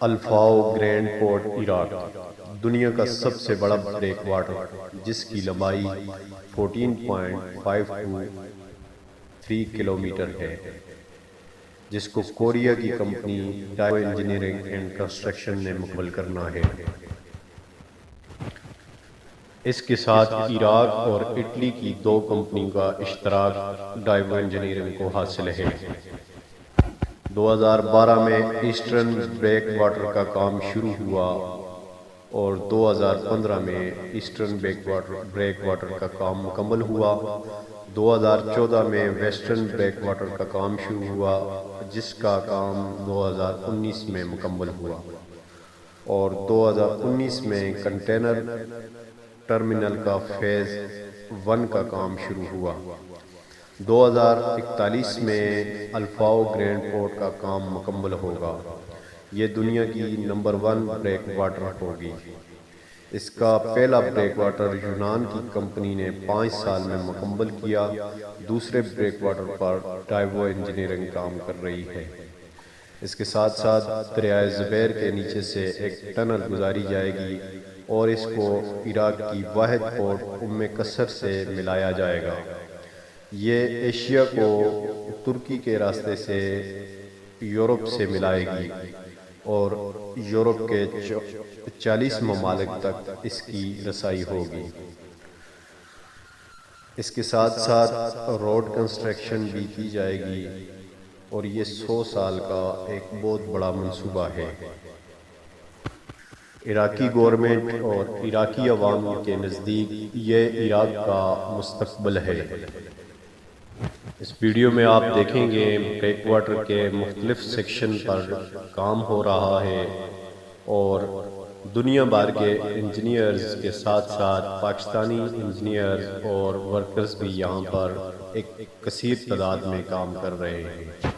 الفاؤ grand port Iraq دنیا کا سب سے بڑا بریک واٹر جس کی لمبائی 14.523 کلومیٹر ہے، جس کو کوریا کی company Daewoo engineering and construction نے مکمل کرنا ہے۔ اس کے ساتھ عراق اور اٹلی کی دو کمپنیوں کا اشتراک ڈائیو انجینئرنگ کو حاصل ہے۔ 2012 میں ایسٹرن بریک واٹر کا کام شروع ہوا اور 2015 میں ایسٹرن بریک واٹر کا کام مکمل ہوا۔ 2014 میں ویسٹرن بریک واٹر کا کام شروع ہوا جس کا کام 2019 میں مکمل ہوا، اور 2019 میں کنٹینر ٹرمینل کا فیز 1 کا کام شروع ہوا۔ 2041 میں الفاؤ گرینڈ پورٹ کا کام مکمل ہوگا۔ یہ دنیا کی نمبر 1 بریک واٹر ہوگی۔ اس کا پہلا بریک واٹر یونان کی کمپنی نے 5 سال میں مکمل کیا۔ دوسرے بریک واٹر پر ڈائیو انجینئرنگ کام کر رہی ہے۔ اس کے ساتھ ساتھ دریائے زبیر کے نیچے سے ایک ٹنل گزاری جائے گی اور اس کو عراق کی واحد پورٹ قصر سے ملایا جائے گا۔ یہ ایشیا کو ترکی کے راستے سے یورپ سے ملائے گی اور یورپ کے 40 ممالک تک اس کی رسائی ہوگی۔ اس کے ساتھ ساتھ روڈ کنسٹرکشن بھی کی جائے گی اور یہ 100 سال کا ایک بہت بڑا منصوبہ ہے۔ عراقی گورنمنٹ اور عراقی عوام کے نزدیک یہ عراق کا مستقبل ہے۔ اس ویڈیو میں آپ دیکھیں گے بریک واٹر کے مختلف سیکشن پر کام ہو رہا ہے اور دنیا بھر کے انجینئرز کے ساتھ ساتھ پاکستانی انجینئرز اور ورکرز بھی یہاں پر ایک کثیر تعداد میں کام کر رہے ہیں۔